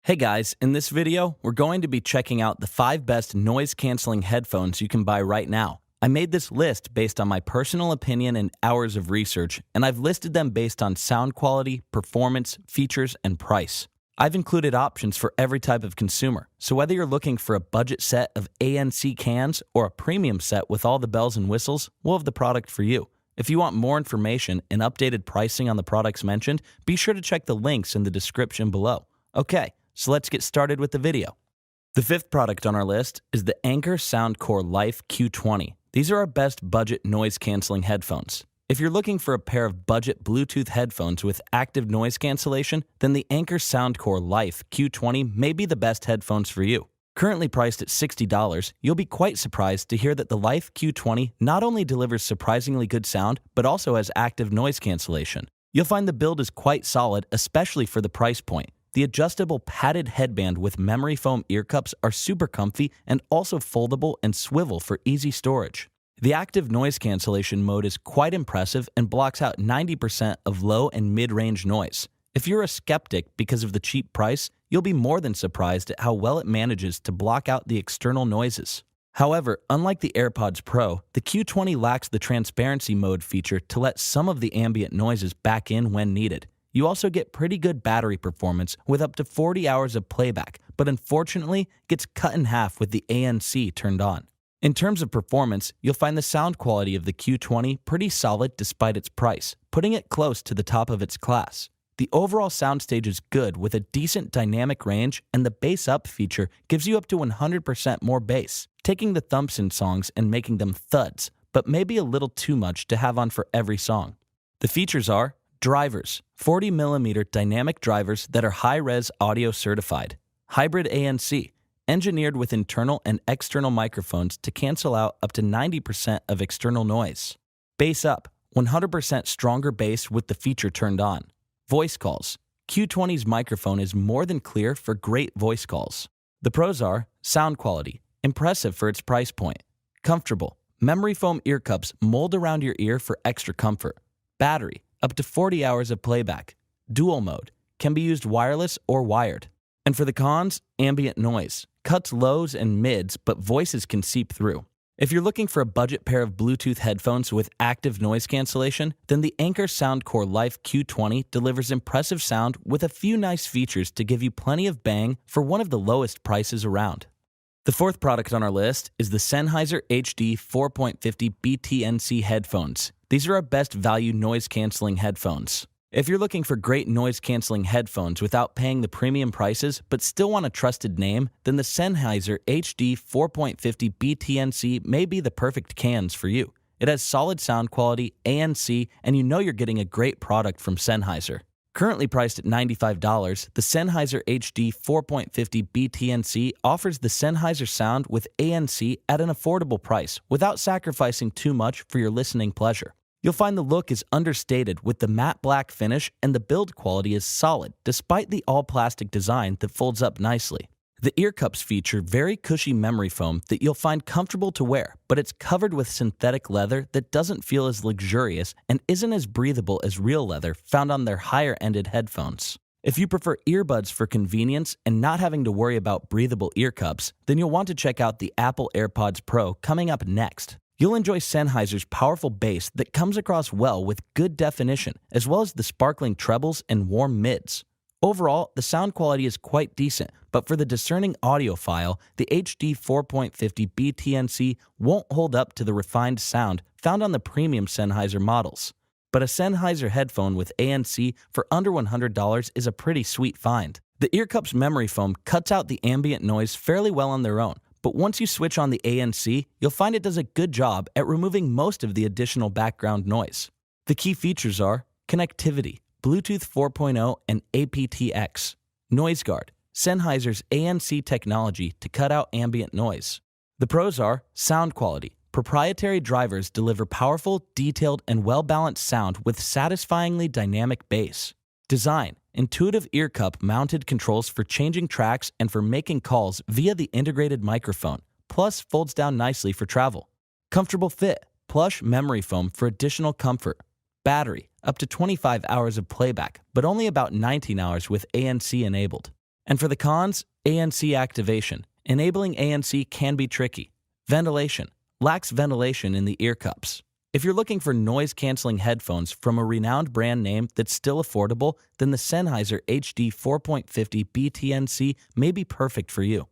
Hey guys, in this video, we're going to be checking out the 5 best noise-canceling headphones you can buy right now. I made this list based on my personal opinion and hours of research, and I've listed them based on sound quality, performance, features, and price. I've included options for every type of consumer, so whether you're looking for a budget set of ANC cans or a premium set with all the bells and whistles, we'll have the product for you. If you want more information and updated pricing on the products mentioned, be sure to check the links in the description below. Okay. So let's get started with the video. The 5th product on our list is the Anker Soundcore Life Q20. These are our best budget noise-canceling headphones. If you're looking for a pair of budget Bluetooth headphones with active noise cancellation, then the Anker Soundcore Life Q20 may be the best headphones for you. Currently priced at $60, you'll be quite surprised to hear that the Life Q20 not only delivers surprisingly good sound, but also has active noise cancellation. You'll find the build is quite solid, especially for the price point. The adjustable padded headband with memory foam ear cups are super comfy and also foldable and swivel for easy storage. The active noise cancellation mode is quite impressive and blocks out 90% of low and mid-range noise. If you're a skeptic because of the cheap price, you'll be more than surprised at how well it manages to block out the external noises. However, unlike the AirPods Pro, the Q20 lacks the transparency mode feature to let some of the ambient noises back in when needed. You also get pretty good battery performance with up to 40 hours of playback, but unfortunately gets cut in half with the ANC turned on. In terms of performance, you'll find the sound quality of the Q20 pretty solid despite its price, putting it close to the top of its class. The overall soundstage is good with a decent dynamic range, and the bass up feature gives you up to 100% more bass, taking the thumps in songs and making them thuds, but maybe a little too much to have on for every song. The features are drivers, 40mm dynamic drivers that are high-res audio certified. Hybrid ANC, engineered with internal and external microphones to cancel out up to 90% of external noise. Bass up, 100% stronger bass with the feature turned on. Voice calls. Q20's microphone is more than clear for great voice calls. The pros are sound quality, impressive for its price point. Comfortable, memory foam ear cups mold around your ear for extra comfort. Battery, up to 40 hours of playback. Dual mode, can be used wireless or wired. And for the cons, ambient noise. Cuts lows and mids, but voices can seep through. If you're looking for a budget pair of Bluetooth headphones with active noise cancellation, then the Anker Soundcore Life Q20 delivers impressive sound with a few nice features to give you plenty of bang for one of the lowest prices around. The 4th product on our list is the Sennheiser HD 4.50 BTNC Headphones. These are our best value noise-canceling headphones. If you're looking for great noise-canceling headphones without paying the premium prices but still want a trusted name, then the Sennheiser HD 4.50 BTNC may be the perfect cans for you. It has solid sound quality, ANC, and you know you're getting a great product from Sennheiser. Currently priced at $95, the Sennheiser HD 4.50 BTNC offers the Sennheiser sound with ANC at an affordable price without sacrificing too much for your listening pleasure. You'll find the look is understated with the matte black finish, and the build quality is solid despite the all-plastic design that folds up nicely. The ear cups feature very cushy memory foam that you'll find comfortable to wear, but it's covered with synthetic leather that doesn't feel as luxurious and isn't as breathable as real leather found on their higher-ended headphones. If you prefer earbuds for convenience and not having to worry about breathable ear cups, then you'll want to check out the Apple AirPods Pro coming up next. You'll enjoy Sennheiser's powerful bass that comes across well with good definition, as well as the sparkling trebles and warm mids. Overall, the sound quality is quite decent, but for the discerning audiophile, the HD 4.50 BTNC won't hold up to the refined sound found on the premium Sennheiser models. But a Sennheiser headphone with ANC for under $100 is a pretty sweet find. The ear cups memory foam cuts out the ambient noise fairly well on their own, but once you switch on the ANC, you'll find it does a good job at removing most of the additional background noise. The key features are connectivity, Bluetooth 4.0 and aptX, noise guard, Sennheiser's ANC technology to cut out ambient noise. The pros are sound quality. Proprietary drivers deliver powerful, detailed, and well-balanced sound with satisfyingly dynamic bass. Design, intuitive ear cup mounted controls for changing tracks and for making calls via the integrated microphone, plus folds down nicely for travel. Comfortable fit, plush memory foam for additional comfort. Battery, up to 25 hours of playback, but only about 19 hours with ANC enabled. And for the cons, ANC activation. Enabling ANC can be tricky. Ventilation. Lacks ventilation in the ear cups. If you're looking for noise-canceling headphones from a renowned brand name that's still affordable, then the Sennheiser HD 4.50 BTNC may be perfect for you.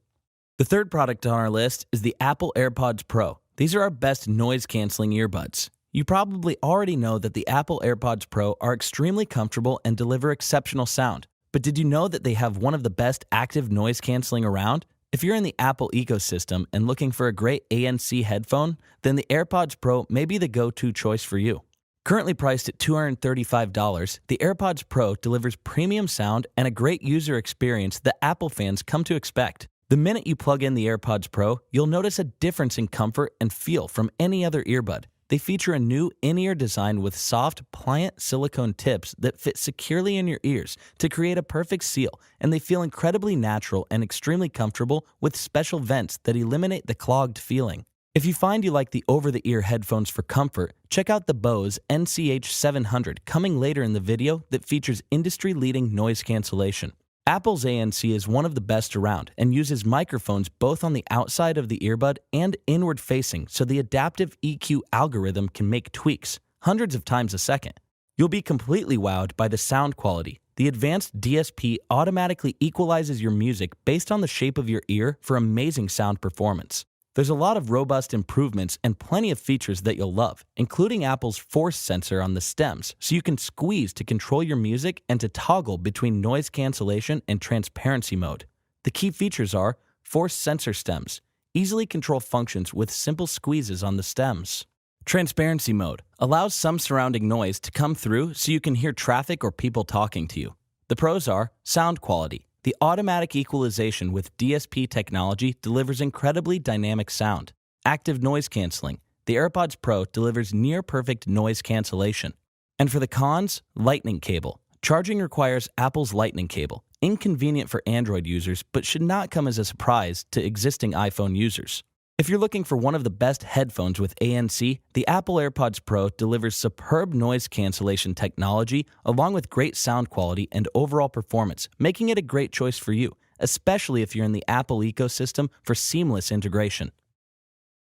The third product on our list is the Apple AirPods Pro. These are our best noise-canceling earbuds. You probably already know that the Apple AirPods Pro are extremely comfortable and deliver exceptional sound. But did you know that they have one of the best active noise canceling around? If you're in the Apple ecosystem and looking for a great ANC headphone, then the AirPods Pro may be the go-to choice for you. Currently priced at $235, the AirPods Pro delivers premium sound and a great user experience that Apple fans come to expect. The minute you plug in the AirPods Pro, you'll notice a difference in comfort and feel from any other earbud. They feature a new in-ear design with soft, pliant silicone tips that fit securely in your ears to create a perfect seal, and they feel incredibly natural and extremely comfortable with special vents that eliminate the clogged feeling. If you find you like the over-the-ear headphones for comfort, check out the Bose NCH 700 coming later in the video that features industry-leading noise cancellation. Apple's ANC is one of the best around and uses microphones both on the outside of the earbud and inward facing, so the adaptive EQ algorithm can make tweaks hundreds of times a second. You'll be completely wowed by the sound quality. The advanced DSP automatically equalizes your music based on the shape of your ear for amazing sound performance. There's a lot of robust improvements and plenty of features that you'll love, including Apple's force sensor on the stems, so you can squeeze to control your music and to toggle between noise cancellation and transparency mode. The key features are force sensor stems, easily control functions with simple squeezes on the stems. Transparency mode allows some surrounding noise to come through so you can hear traffic or people talking to you. The pros are sound quality. The automatic equalization with DSP technology delivers incredibly dynamic sound. Active noise canceling. The AirPods Pro delivers near-perfect noise cancellation. And for the cons, lightning cable. Charging requires Apple's lightning cable. Inconvenient for Android users, but should not come as a surprise to existing iPhone users. If you're looking for one of the best headphones with ANC, the Apple AirPods Pro delivers superb noise cancellation technology along with great sound quality and overall performance, making it a great choice for you, especially if you're in the Apple ecosystem for seamless integration.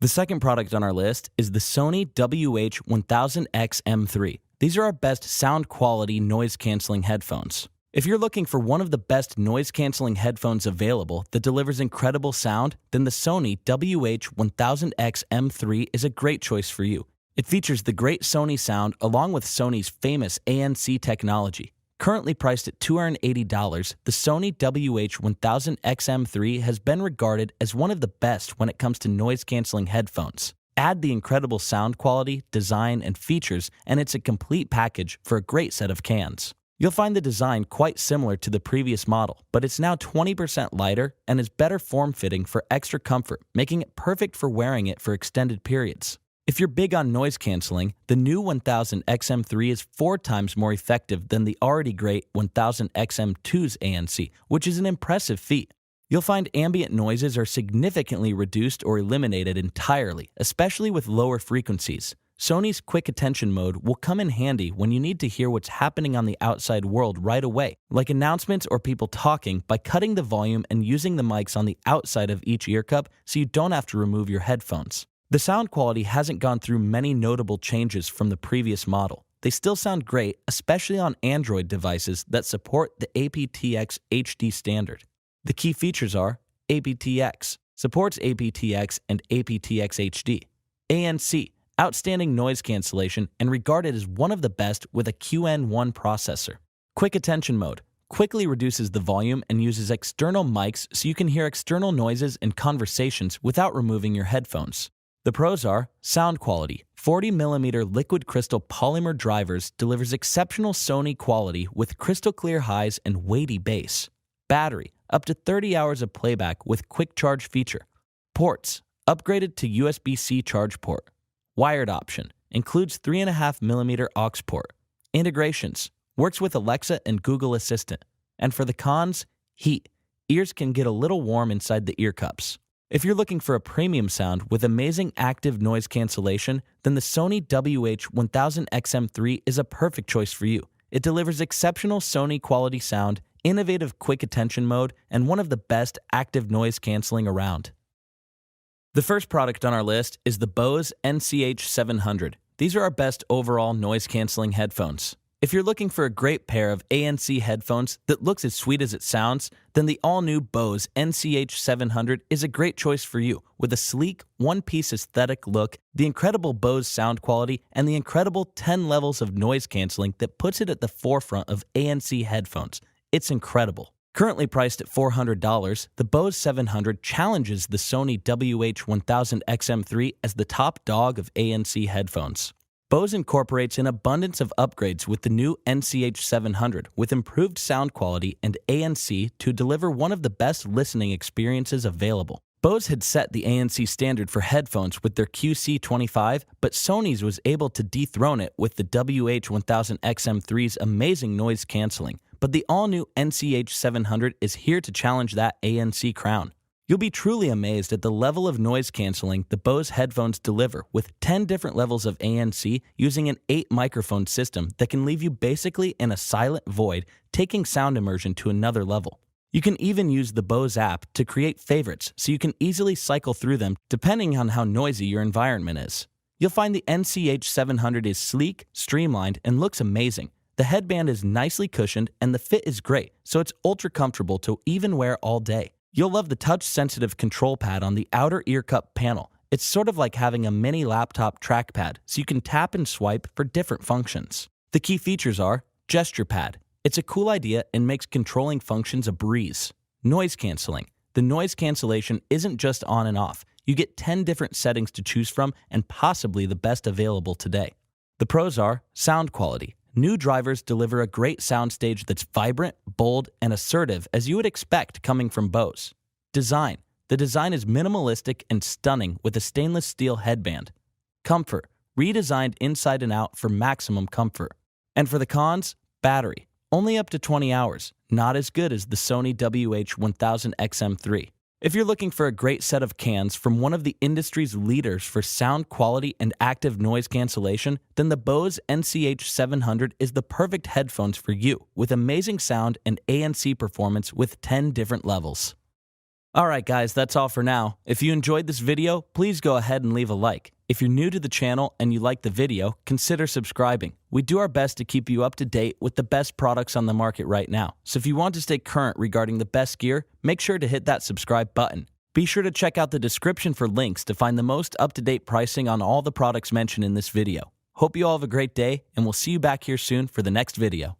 The second product on our list is the Sony WH-1000XM3. These are our best sound quality noise canceling headphones. If you're looking for one of the best noise-canceling headphones available that delivers incredible sound, then the Sony WH-1000XM3 is a great choice for you. It features the great Sony sound along with Sony's famous ANC technology. Currently priced at $280, the Sony WH-1000XM3 has been regarded as one of the best when it comes to noise-canceling headphones. Add the incredible sound quality, design, and features, and it's a complete package for a great set of cans. You'll find the design quite similar to the previous model, but it's now 20% lighter and is better form-fitting for extra comfort, making it perfect for wearing it for extended periods. If you're big on noise canceling, the new 1000XM3 is 4 times more effective than the already great 1000XM2's ANC, which is an impressive feat. You'll find ambient noises are significantly reduced or eliminated entirely, especially with lower frequencies. Sony's quick attention mode will come in handy when you need to hear what's happening on the outside world right away, like announcements or people talking, by cutting the volume and using the mics on the outside of each ear cup so you don't have to remove your headphones. The sound quality hasn't gone through many notable changes from the previous model. They still sound great, especially on Android devices that support the aptX HD standard. The key features are aptX, supports aptX and aptX HD, ANC, outstanding noise cancellation and regarded as one of the best with a QN1 processor. Quick attention mode quickly reduces the volume and uses external mics so you can hear external noises and conversations without removing your headphones. The pros are sound quality. 40mm liquid crystal polymer drivers delivers exceptional Sony quality with crystal clear highs and weighty bass. Battery, up to 30 hours of playback with quick charge feature. Ports, upgraded to USB-C charge port. Wired option, includes 3.5mm aux port. Integrations, works with Alexa and Google Assistant. And for the cons, heat. Ears can get a little warm inside the ear cups. If you're looking for a premium sound with amazing active noise cancellation, then the Sony WH-1000XM3 is a perfect choice for you. It delivers exceptional Sony quality sound, innovative quick attention mode, and one of the best active noise canceling around. The first product on our list is the Bose NCH 700. These are our best overall noise canceling headphones. If you're looking for a great pair of ANC headphones that looks as sweet as it sounds, then the all-new Bose NCH 700 is a great choice for you, with a sleek, one-piece aesthetic look, the incredible Bose sound quality, and the incredible 10 levels of noise canceling that puts it at the forefront of ANC headphones. It's incredible. Currently priced at $400, the Bose 700 challenges the Sony WH-1000XM3 as the top dog of ANC headphones. Bose incorporates an abundance of upgrades with the new NCH 700 with improved sound quality and ANC to deliver one of the best listening experiences available. Bose had set the ANC standard for headphones with their QC25, but Sony's was able to dethrone it with the WH-1000XM3's amazing noise canceling. But the all-new NCH 700 is here to challenge that ANC crown. You'll be truly amazed at the level of noise canceling the Bose headphones deliver with 10 different levels of ANC using an 8-microphone system that can leave you basically in a silent void, taking sound immersion to another level. You can even use the Bose app to create favorites so you can easily cycle through them depending on how noisy your environment is. You'll find the NCH 700 is sleek, streamlined, and looks amazing. The headband is nicely cushioned and the fit is great, so it's ultra comfortable to even wear all day. You'll love the touch-sensitive control pad on the outer ear cup panel. It's sort of like having a mini laptop trackpad, so you can tap and swipe for different functions. The key features are gesture pad. It's a cool idea and makes controlling functions a breeze. Noise canceling. The noise cancellation isn't just on and off. You get 10 different settings to choose from and possibly the best available today. The pros are sound quality. New drivers deliver a great soundstage that's vibrant, bold, and assertive as you would expect coming from Bose. Design. The design is minimalistic and stunning with a stainless steel headband. Comfort. Redesigned inside and out for maximum comfort. And for the cons, battery. Only up to 20 hours. Not as good as the Sony WH-1000XM3. If you're looking for a great set of cans from one of the industry's leaders for sound quality and active noise cancellation, then the Bose NCH 700 is the perfect headphones for you, with amazing sound and ANC performance with 10 different levels. Alright guys, that's all for now. If you enjoyed this video, please go ahead and leave a like. If you're new to the channel and you like the video, consider subscribing. We do our best to keep you up to date with the best products on the market right now. So if you want to stay current regarding the best gear, make sure to hit that subscribe button. Be sure to check out the description for links to find the most up-to-date pricing on all the products mentioned in this video. Hope you all have a great day, and we'll see you back here soon for the next video.